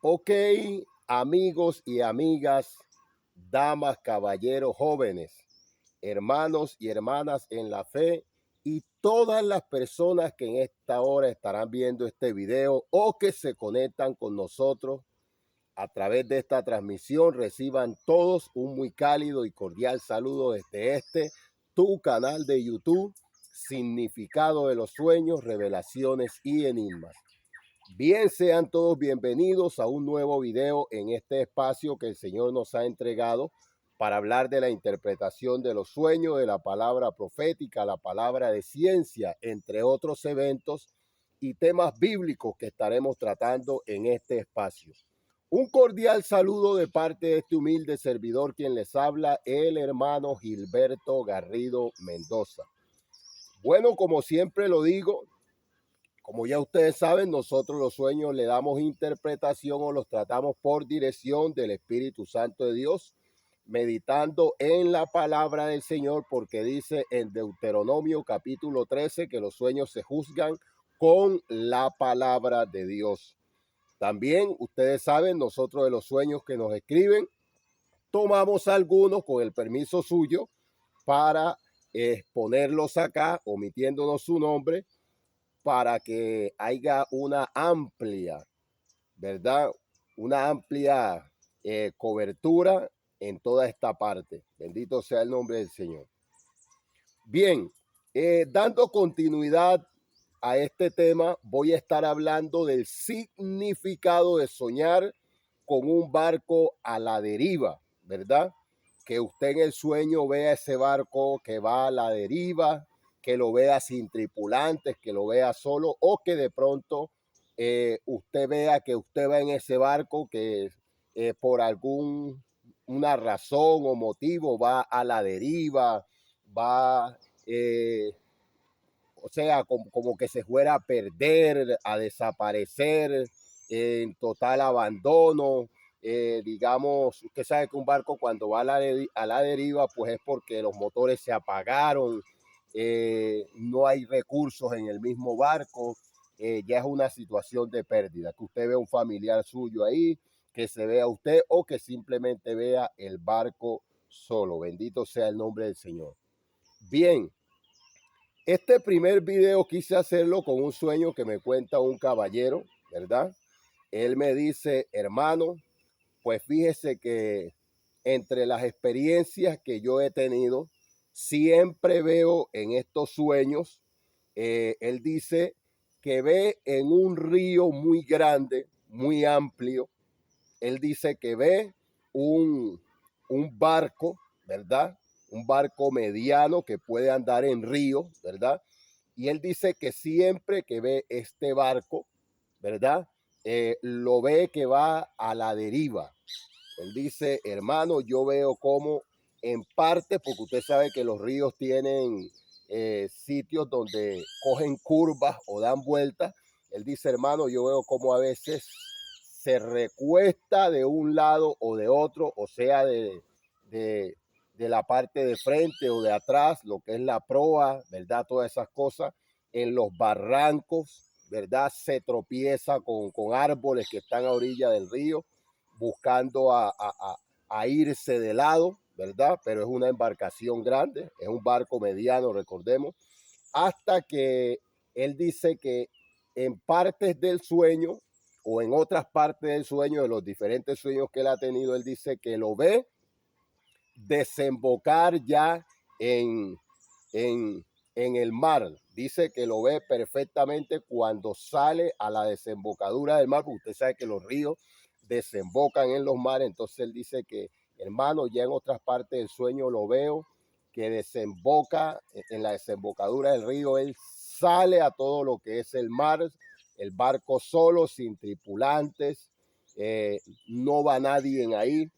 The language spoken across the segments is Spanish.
Ok, amigos y amigas, damas, caballeros, jóvenes, hermanos y hermanas en la fe y todas las personas que en esta hora estarán viendo este video o que se conectan con nosotros a través de esta transmisión, reciban todos un muy cálido y cordial saludo desde tu canal de YouTube, Significado de los Sueños, Revelaciones y Enigmas. Bien, sean todos bienvenidos a un nuevo video en este espacio que el Señor nos ha entregado para hablar de la interpretación de los sueños, de la palabra profética, la palabra de ciencia, entre otros eventos y temas bíblicos que estaremos tratando en este espacio. Un cordial saludo de parte de este humilde servidor quien les habla, el hermano Gilberto Garrido Mendoza. Bueno, como siempre lo digo, como ya ustedes saben, nosotros los sueños le damos interpretación o los tratamos por dirección del Espíritu Santo de Dios, meditando en la palabra del Señor, porque dice en Deuteronomio capítulo 13 que los sueños se juzgan con la palabra de Dios. También ustedes saben, nosotros de los sueños que nos escriben, tomamos algunos con el permiso suyo para exponerlos acá, omitiéndonos su nombre, para que haya una amplia, ¿verdad? Una amplia cobertura en toda esta parte. Bendito sea el nombre del Señor. Bien, dando continuidad a este tema, voy a estar hablando del significado de soñar con un barco a la deriva, ¿verdad? Que usted en el sueño vea ese barco que va a la deriva, que lo vea sin tripulantes, que lo vea solo, o que de pronto usted vea que usted va en ese barco que por una razón o motivo va a la deriva, va, o sea, como que se fuera a perder, a desaparecer, en total abandono. Digamos, usted sabe que un barco cuando va a la deriva, pues es porque los motores se apagaron, no hay recursos en el mismo barco, ya es una situación de pérdida, que usted vea un familiar suyo ahí, que se vea usted o que simplemente vea el barco solo. Bendito sea el nombre del Señor. Bien, este primer video quise hacerlo con un sueño que me cuenta un caballero, ¿verdad? Él me dice, hermano, pues fíjese que entre las experiencias que yo he tenido, siempre veo en estos sueños, él dice que ve en un río muy grande, muy amplio. Él dice que ve un, un barco, ¿verdad? Un barco mediano que puede andar en río, ¿verdad? Y él dice que siempre que ve este barco, ¿verdad? Lo ve que va a la deriva. Él dice, hermano, yo veo como en parte, porque usted sabe que los ríos tienen sitios donde cogen curvas o dan vueltas. Él dice, hermano, yo veo como a veces se recuesta de un lado o de otro, o sea, de, de la parte de frente o de atrás, lo que es la proa, ¿verdad? Todas esas cosas, en los barrancos, ¿verdad? Se tropieza con árboles que están a orilla del río, buscando a irse de lado, ¿verdad? Pero es una embarcación grande, es un barco mediano, recordemos, hasta que él dice que en partes del sueño o en otras partes del sueño, de los diferentes sueños que él ha tenido, él dice que lo ve desembocar ya en, en, en el mar. Dice que lo ve perfectamente cuando sale a la desembocadura del mar, porque usted sabe que los ríos desembocan en los mares. Entonces él dice que, hermano, ya en otras partes del sueño lo veo que desemboca en la desembocadura del río. Él sale a todo lo que es el mar, el barco solo, sin tripulantes, no va nadie en ahí,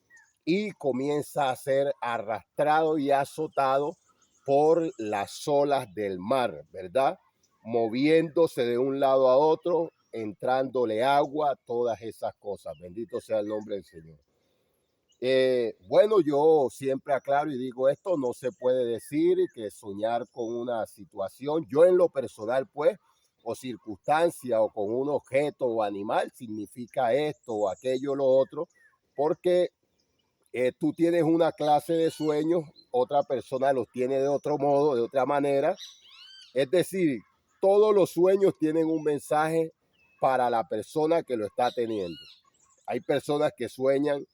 y comienza a ser arrastrado y azotado por las olas del mar, ¿verdad? Moviéndose de un lado a otro, entrándole agua, todas esas cosas. Bendito sea el nombre del Señor. Bueno, yo siempre aclaro y digo, esto no se puede decir que soñar con una situación. Yo en lo personal, pues, o circunstancia o con un objeto o animal, significa esto o aquello o lo otro, porque tú tienes una clase de sueños, otra persona los tiene de otro modo, de otra manera. Es decir, todos los sueños tienen un mensaje para la persona que lo está teniendo. Hay personas que sueñan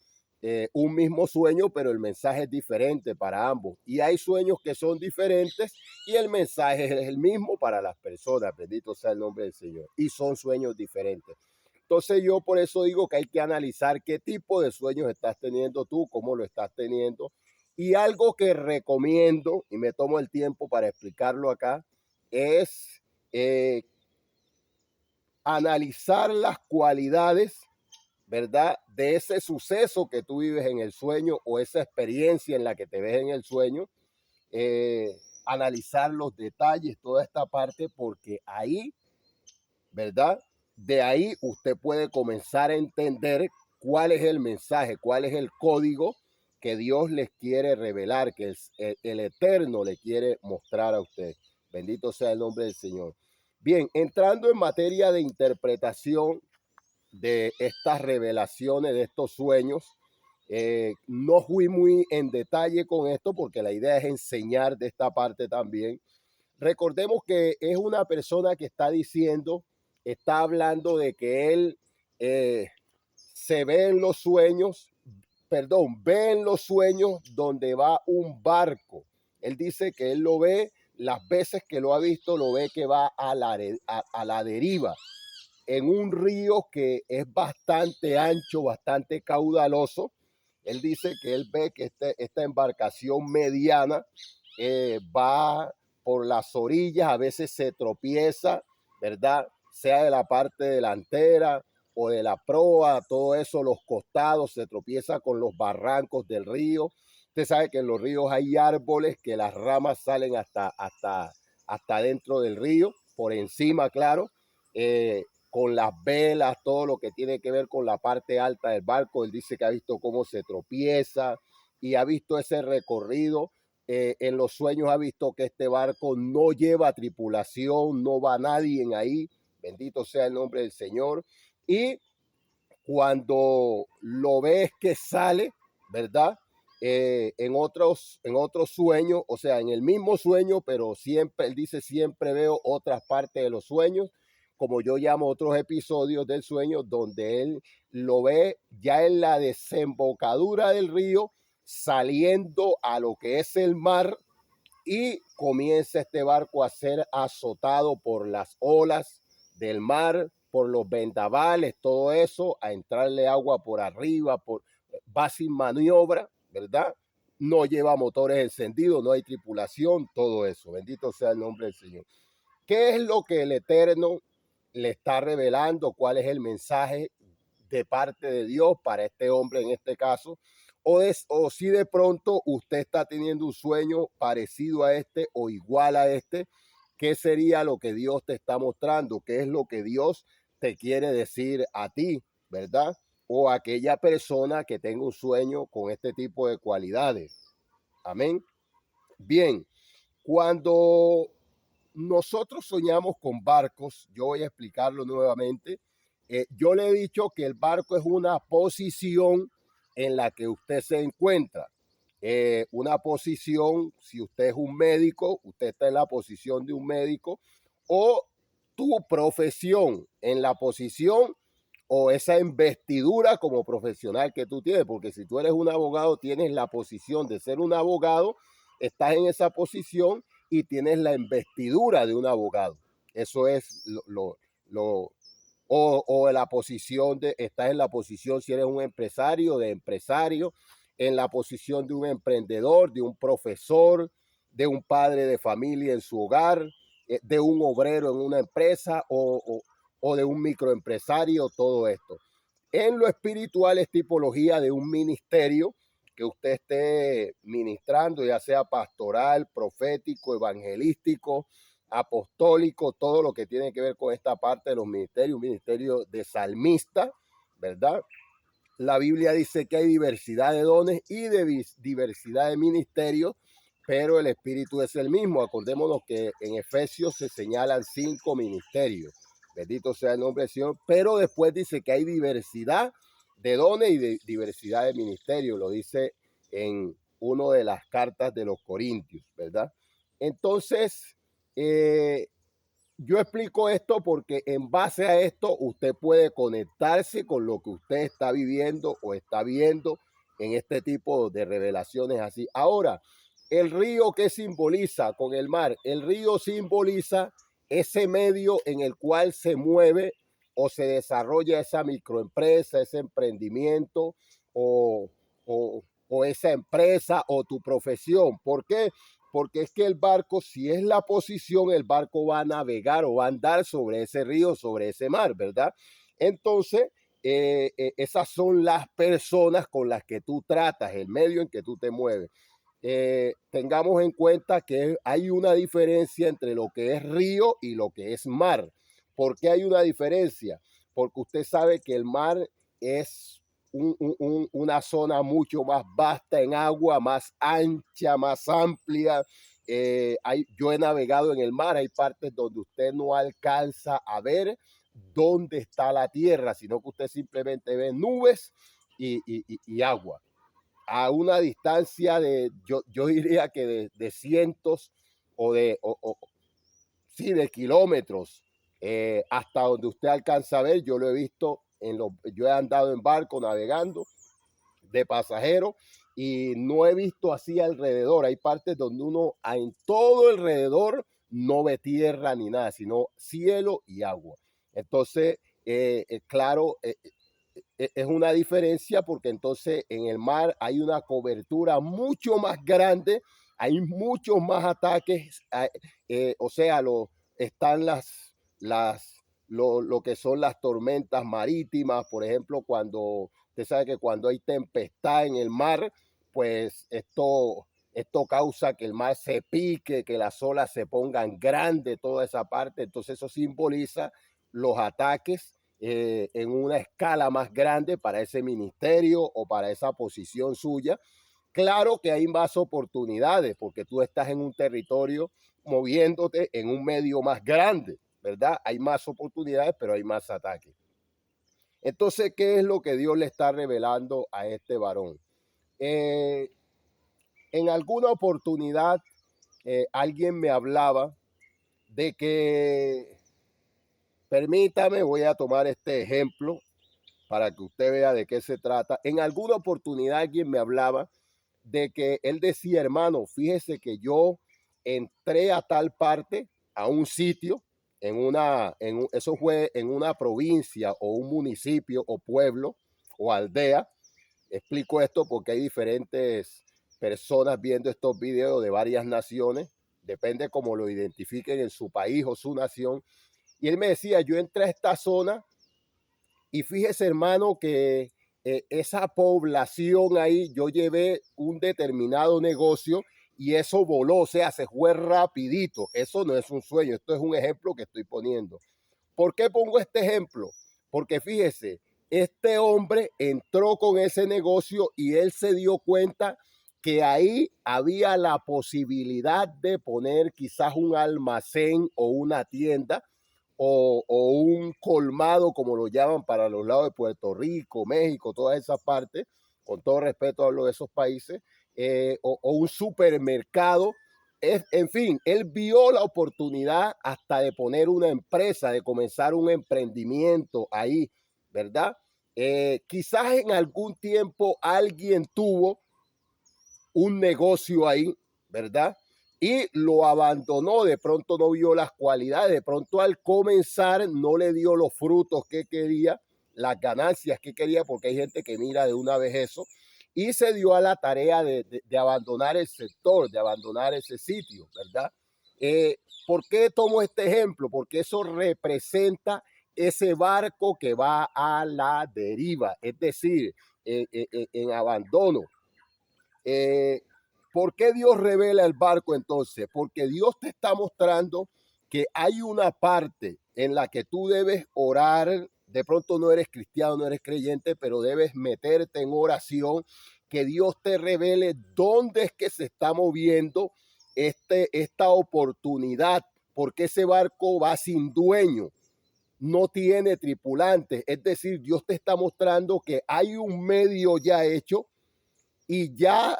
un mismo sueño, pero el mensaje es diferente para ambos. Y hay sueños que son diferentes y el mensaje es el mismo para las personas. Bendito sea el nombre del Señor. Y son sueños diferentes. Entonces yo por eso digo que hay que analizar qué tipo de sueños estás teniendo tú, cómo lo estás teniendo. Y algo que recomiendo, y me tomo el tiempo para explicarlo acá, es analizar las cualidades, ¿verdad? De ese suceso que tú vives en el sueño o esa experiencia en la que te ves en el sueño, analizar los detalles, toda esta parte, porque ahí, ¿verdad? De ahí usted puede comenzar a entender cuál es el mensaje, cuál es el código que Dios les quiere revelar, que el Eterno le quiere mostrar a usted. Bendito sea el nombre del Señor. Bien, entrando en materia de interpretación de estas revelaciones, de estos sueños, no fui muy en detalle con esto porque la idea es enseñar de esta parte también. Recordemos que es una persona que está diciendo, está hablando de que él se ve en los sueños, perdón, ve en los sueños donde va un barco. Él dice que él lo ve, las veces que lo ha visto, lo ve que va a la deriva en un río que es bastante ancho, bastante caudaloso. Él dice que él ve que esta embarcación mediana va por las orillas, a veces se tropieza, ¿verdad? Sea de la parte delantera o de la proa, todo eso, los costados, se tropieza con los barrancos del río. Usted sabe que en los ríos hay árboles que las ramas salen hasta dentro del río, por encima, claro. Con las velas, todo lo que tiene que ver con la parte alta del barco. Él dice que ha visto cómo se tropieza y ha visto ese recorrido. En los sueños ha visto que este barco no lleva tripulación, no va nadie en ahí. Bendito sea el nombre del Señor. Y cuando lo ves que sale, ¿verdad? En otros sueños, o sea, en el mismo sueño, pero siempre, él dice, siempre veo otras partes de los sueños, como yo llamo otros episodios del sueño, donde él lo ve ya en la desembocadura del río, saliendo a lo que es el mar, y comienza este barco a ser azotado por las olas del mar, por los vendavales, todo eso, a entrarle agua por arriba, va sin maniobra, ¿verdad? No lleva motores encendidos, no hay tripulación, todo eso. Bendito sea el nombre del Señor. ¿Qué es lo que el Eterno le está revelando? ¿Cuál es el mensaje de parte de Dios para este hombre en este caso? O si de pronto usted está teniendo un sueño parecido a este o igual a este, ¿qué sería lo que Dios te está mostrando? ¿Qué es lo que Dios te quiere decir a ti, verdad? O a aquella persona que tenga un sueño con este tipo de cualidades. Amén. Bien, cuando nosotros soñamos con barcos, yo voy a explicarlo nuevamente. Yo le he dicho que el barco es una posición en la que usted se encuentra. Una posición, si usted es un médico, usted está en la posición de un médico, o tu profesión en la posición o esa investidura como profesional que tú tienes, porque si tú eres un abogado, tienes la posición de ser un abogado, estás en esa posición y tienes la investidura de un abogado. Eso es o la posición estás en la posición, si eres un empresario, de empresario, en la posición de un emprendedor, de un profesor, de un padre de familia en su hogar, de un obrero en una empresa o de un microempresario, todo esto. En lo espiritual es tipología de un ministerio que usted esté ministrando, ya sea pastoral, profético, evangelístico, apostólico, todo lo que tiene que ver con esta parte de los ministerios, un ministerio de salmista, ¿verdad? La Biblia dice que hay diversidad de dones y de diversidad de ministerios, pero el Espíritu es el mismo. Acordémonos que en Efesios se señalan 5 ministerios. Bendito sea el nombre del Señor. Pero después dice que hay diversidad de dones y de diversidad de ministerios. Lo dice en una de las cartas de los Corintios, ¿verdad? Entonces, yo explico esto porque en base a esto usted puede conectarse con lo que usted está viviendo o está viendo en este tipo de revelaciones así. Ahora, el río, ¿qué simboliza con el mar? El río simboliza ese medio en el cual se mueve o se desarrolla esa microempresa, ese emprendimiento o, o esa empresa o tu profesión. ¿Por qué? Porque es que el barco, si es la posición, el barco va a navegar o va a andar sobre ese río, sobre ese mar, ¿verdad? Entonces, esas son las personas con las que tú tratas, el medio en que tú te mueves. Tengamos en cuenta que hay una diferencia entre lo que es río y lo que es mar. ¿Por qué hay una diferencia? Porque usted sabe que el mar es una zona mucho más vasta en agua, más ancha, más amplia. Yo he navegado en el mar, hay partes donde usted no alcanza a ver dónde está la tierra, sino que usted simplemente ve nubes y agua a una distancia de, yo diría que de cientos o sí, de kilómetros, hasta donde usted alcanza a ver. Yo lo he visto, yo he andado en barco navegando de pasajeros y no he visto así alrededor. Hay partes donde uno en todo alrededor no ve tierra ni nada, sino cielo y agua. Entonces, claro, es una diferencia porque entonces en el mar hay una cobertura mucho más grande, hay muchos más ataques, o sea, están lo que son las tormentas marítimas, por ejemplo, cuando usted sabe que cuando hay tempestad en el mar, pues esto causa que el mar se pique, que las olas se pongan grandes, toda esa parte. Entonces eso simboliza los ataques en una escala más grande para ese ministerio o para esa posición suya. Claro que hay más oportunidades porque tú estás en un territorio moviéndote en un medio más grande, ¿verdad? Hay más oportunidades, pero hay más ataques. Entonces, ¿qué es lo que Dios le está revelando a este varón? En alguna oportunidad, alguien me hablaba de que, permítame, voy a tomar este ejemplo para que usted vea de qué se trata. En alguna oportunidad alguien me hablaba de que él decía, hermano, fíjese que yo entré a tal parte, a un sitio, eso fue en una provincia o un municipio o pueblo o aldea. Explico esto porque hay diferentes personas viendo estos videos de varias naciones, depende cómo lo identifiquen en su país o su nación. Y él me decía, yo entré a esta zona y fíjese, hermano, que esa población ahí, yo llevé un determinado negocio y eso voló, o sea, se fue rapidito. Eso no es un sueño, esto es un ejemplo que estoy poniendo. ¿Por qué pongo este ejemplo? Porque fíjese, este hombre entró con ese negocio y él se dio cuenta que ahí había la posibilidad de poner quizás un almacén o una tienda o un colmado, como lo llaman para los lados de Puerto Rico, México, todas esas partes, con todo respeto hablo de esos países, o un supermercado. En fin, él vio la oportunidad hasta de poner una empresa, de comenzar un emprendimiento ahí, ¿verdad? Quizás en algún tiempo alguien tuvo un negocio ahí, ¿verdad? Y lo abandonó, de pronto no vio las cualidades, de pronto al comenzar no le dio los frutos que quería, las ganancias que quería, porque hay gente que mira de una vez eso, y se dio a la tarea de abandonar el sector, de abandonar ese sitio, ¿verdad? ¿Por qué tomo este ejemplo? Porque eso representa ese barco que va a la deriva, es decir, en abandono. Eh, ¿Por qué Dios revela el barco entonces? Porque Dios te está mostrando que hay una parte en la que tú debes orar. De pronto no eres cristiano, no eres creyente, pero debes meterte en oración que Dios te revele dónde es que se está moviendo esta oportunidad, porque ese barco va sin dueño, no tiene tripulantes. Es decir, Dios te está mostrando que hay un medio ya hecho y ya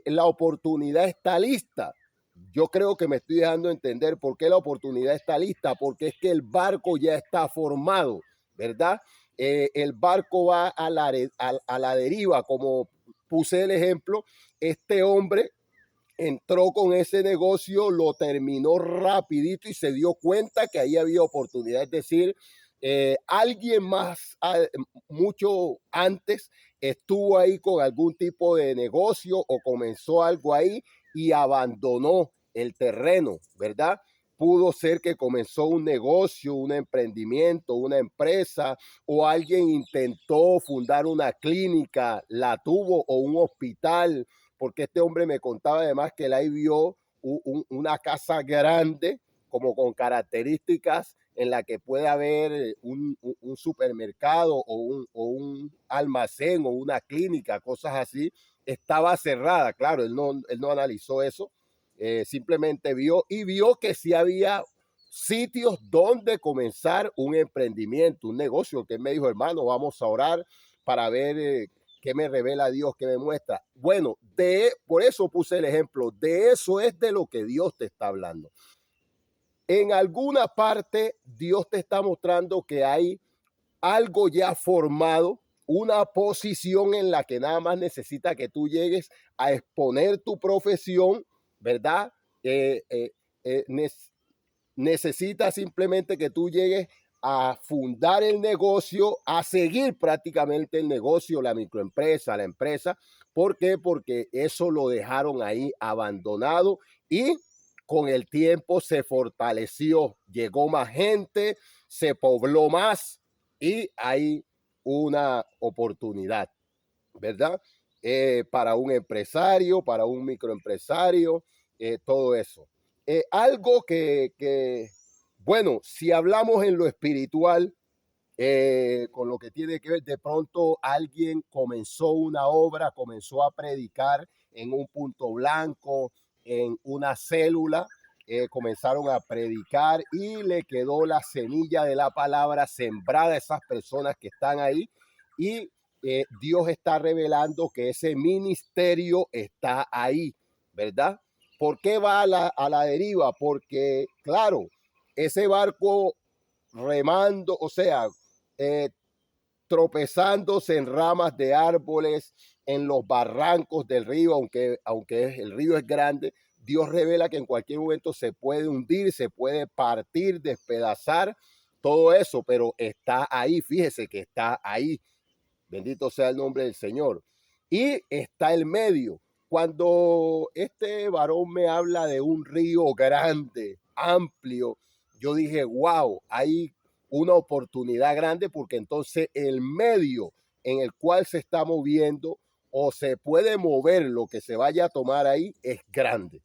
la oportunidad está lista. Yo creo que me estoy dejando entender por qué la oportunidad está lista, porque es que el barco ya está formado, ¿verdad? El barco va a la deriva, como puse el ejemplo, este hombre entró con ese negocio, lo terminó rapidito y se dio cuenta que ahí había oportunidad. Es decir, alguien más, mucho antes, estuvo ahí con algún tipo de negocio o comenzó algo ahí y abandonó el terreno, ¿verdad? Pudo ser que comenzó un negocio, un emprendimiento, una empresa, o alguien intentó fundar una clínica, la tuvo, o un hospital, porque este hombre me contaba además que él ahí vio una casa grande, como con características en la que puede haber un supermercado o un almacén o una clínica, cosas así. Estaba cerrada, claro, él no analizó eso, simplemente vio y vio que sí había sitios donde comenzar un emprendimiento, un negocio, que él me dijo, hermano, vamos a orar para ver qué me revela Dios, qué me muestra. Bueno, por eso puse el ejemplo, de eso es de lo que Dios te está hablando. En alguna parte Dios te está mostrando que hay algo ya formado, una posición en la que nada más necesita que tú llegues a exponer tu profesión, ¿verdad? Eh, eh, eh, necesita simplemente que tú llegues a fundar el negocio, a seguir prácticamente el negocio, la microempresa, la empresa. ¿Por qué? Porque eso lo dejaron ahí abandonado y con el tiempo se fortaleció, llegó más gente, se pobló más y hay una oportunidad, ¿verdad? Para un empresario, para un microempresario, todo eso. Algo bueno, si hablamos en lo espiritual, con lo que tiene que ver, de pronto alguien comenzó una obra, comenzó a predicar en un punto blanco, en una célula, comenzaron a predicar y le quedó la semilla de la palabra sembrada a esas personas que están ahí y Dios está revelando que ese ministerio está ahí, ¿verdad? ¿Por qué va a la deriva? Porque, claro, ese barco remando, o sea, eh, tropezándose en ramas de árboles, en los barrancos del río, aunque el río es grande, Dios revela que en cualquier momento se puede hundir, se puede partir, despedazar, todo eso, pero está ahí, fíjese que está ahí. Bendito sea el nombre del Señor. Y está el medio. Cuando este varón me habla de un río grande, amplio, yo dije, wow, hay una oportunidad grande porque entonces el medio en el cual se está moviendo o se puede mover lo que se vaya a tomar ahí es grande.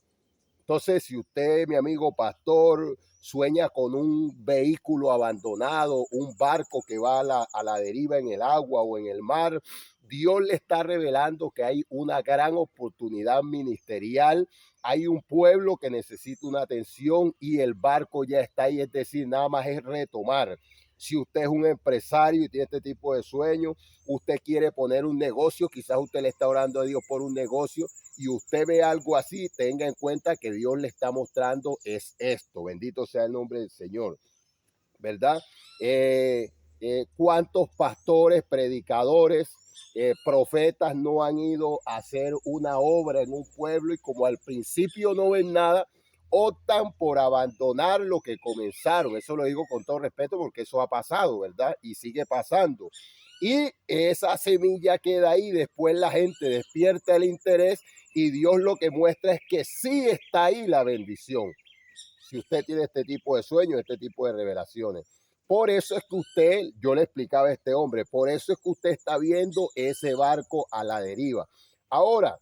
Entonces, si usted, mi amigo pastor, sueña con un vehículo abandonado, un barco que va a la deriva en el agua o en el mar, Dios le está revelando que hay una gran oportunidad ministerial, hay un pueblo que necesita una atención y el barco ya está ahí, es decir, nada más es retomar. Si usted es un empresario y tiene este tipo de sueños, usted quiere poner un negocio, quizás usted le está orando a Dios por un negocio y usted ve algo así, tenga en cuenta que Dios le está mostrando es esto. Bendito sea el nombre del Señor, ¿verdad? ¿Cuántos pastores, predicadores, profetas no han ido a hacer una obra en un pueblo y como al principio no ven nada, optan por abandonar lo que comenzaron? Eso lo digo con todo respeto porque eso ha pasado, ¿verdad? Y sigue pasando. Y esa semilla queda ahí, después la gente despierta el interés y Dios lo que muestra es que sí está ahí la bendición. Si usted tiene este tipo de sueños, este tipo de revelaciones. Por eso es que usted, yo le explicaba a este hombre, por eso es que usted está viendo ese barco a la deriva. Ahora,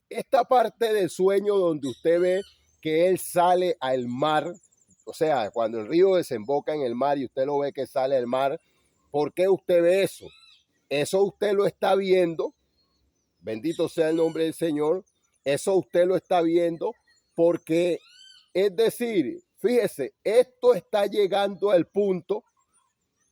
esta parte del sueño donde usted ve que él sale al mar, o sea, cuando el río desemboca en el mar y usted lo ve que sale al mar, ¿por qué usted ve eso? Eso usted lo está viendo Bendito sea el nombre del Señor. Eso usted lo está viendo porque, es decir, fíjese, esto está llegando al punto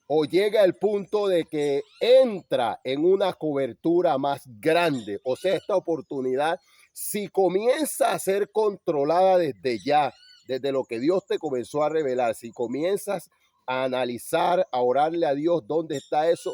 o llega al punto de que entra en una cobertura más grande. O sea, esta oportunidad, si comienza a ser controlada desde ya, desde lo que Dios te comenzó a revelar, si comienzas a analizar, a orarle a Dios dónde está eso,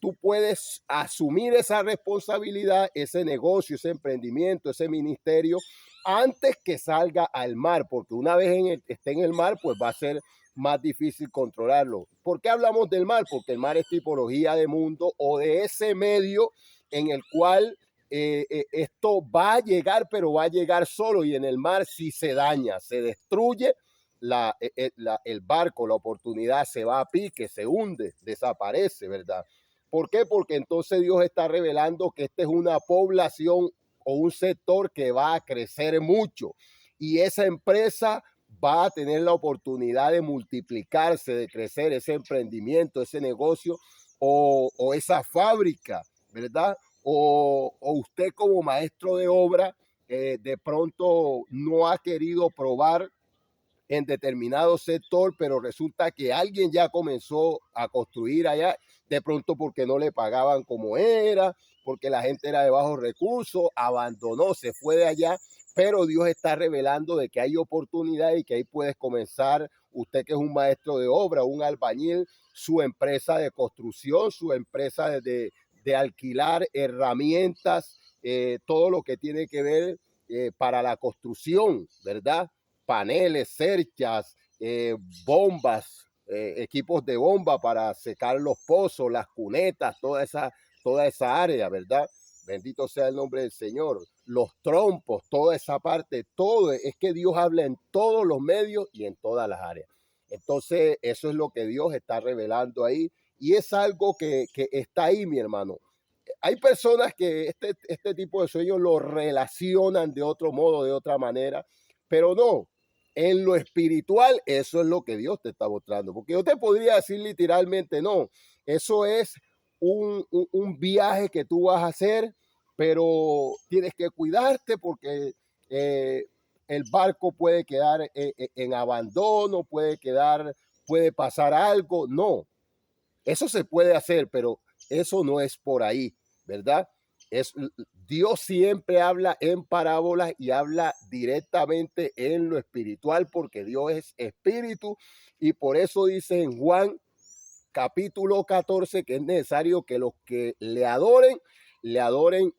tú puedes asumir esa responsabilidad, ese negocio, ese emprendimiento, ese ministerio, antes que salga al mar, porque una vez esté en el mar, pues va a ser más difícil controlarlo. ¿Por qué hablamos del mar? Porque el mar es tipología de mundo o de ese medio en el cual esto va a llegar, pero va a llegar solo, y en el mar si se daña, se destruye el barco, la oportunidad se va a pique, se hunde, desaparece, ¿verdad? ¿Por qué? Porque entonces Dios está revelando que esta es una población o un sector que va a crecer mucho, y esa empresa va a tener la oportunidad de multiplicarse, de crecer, ese emprendimiento, ese negocio o esa fábrica, ¿verdad? O usted como maestro de obra de pronto no ha querido probar en determinado sector, pero resulta que alguien ya comenzó a construir allá, de pronto porque no le pagaban como era, porque la gente era de bajos recursos, abandonó, se fue de allá, pero Dios está revelando de que hay oportunidad y que ahí puedes comenzar, usted que es un maestro de obra, un albañil, su empresa de construcción, su empresa de alquilar herramientas, todo lo que tiene que ver para la construcción, ¿verdad? Paneles, cerchas, bombas, equipos de bomba para secar los pozos, las cunetas, toda esa área, ¿verdad? Bendito sea el nombre del Señor. Los trompos, toda esa parte, todo. Es que Dios habla en todos los medios y en todas las áreas. Entonces, eso es lo que Dios está revelando ahí. Y es algo que está ahí, mi hermano. Hay personas que este tipo de sueños lo relacionan de otro modo, de otra manera, pero no. En lo espiritual, eso es lo que Dios te está mostrando. Porque yo te podría decir literalmente, no, eso es un viaje que tú vas a hacer, pero tienes que cuidarte porque el barco puede quedar en abandono, puede pasar algo. No, eso se puede hacer, pero eso no es por ahí, ¿verdad? Es, Dios siempre habla en parábolas y habla directamente en lo espiritual, porque Dios es espíritu, y por eso dice en Juan capítulo 14 que es necesario que los que le adoren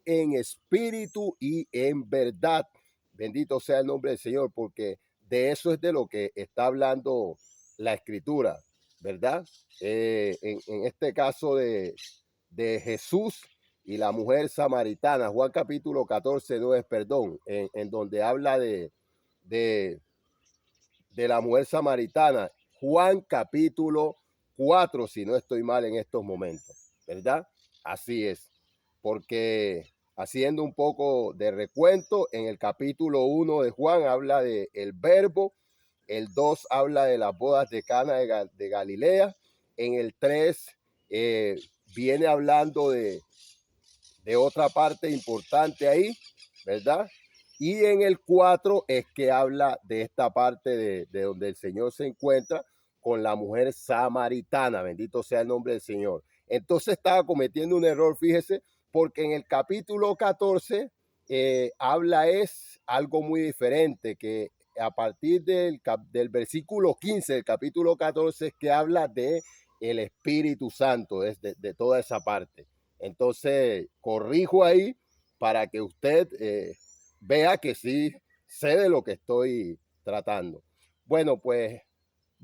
en espíritu y en verdad. Bendito sea el nombre del Señor, porque de eso es de lo que está hablando la escritura, ¿verdad? En este caso de Jesús y la mujer samaritana, Juan capítulo 14, no es perdón, en donde habla de, de la mujer samaritana, Juan capítulo 4, si no estoy mal en estos momentos, ¿verdad? Así es, porque haciendo un poco de recuento, en el capítulo 1 de Juan habla de el verbo, el 2 habla de las bodas de Cana de Galilea, en el 3 viene hablando de otra parte importante ahí, ¿verdad? Y en el 4 es que habla de esta parte de donde el Señor se encuentra con la mujer samaritana, bendito sea el nombre del Señor. Entonces estaba cometiendo un error, fíjese, porque en el capítulo 14 habla es algo muy diferente, que a partir del versículo 15 del capítulo 14 es que habla de el Espíritu Santo, de toda esa parte. Entonces, corrijo ahí para que usted vea que sí sé de lo que estoy tratando. Bueno, pues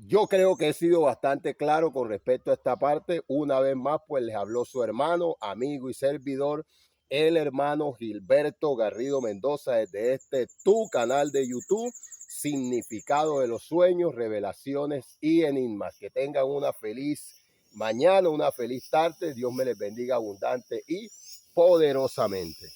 yo creo que he sido bastante claro con respecto a esta parte. Una vez más, pues les habló su hermano, amigo y servidor, el hermano Gilberto Garrido Mendoza, desde tu canal de YouTube, Significado de los Sueños, Revelaciones y Enigmas. Que tengan una feliz mañana, una feliz tarde. Dios me les bendiga abundante y poderosamente.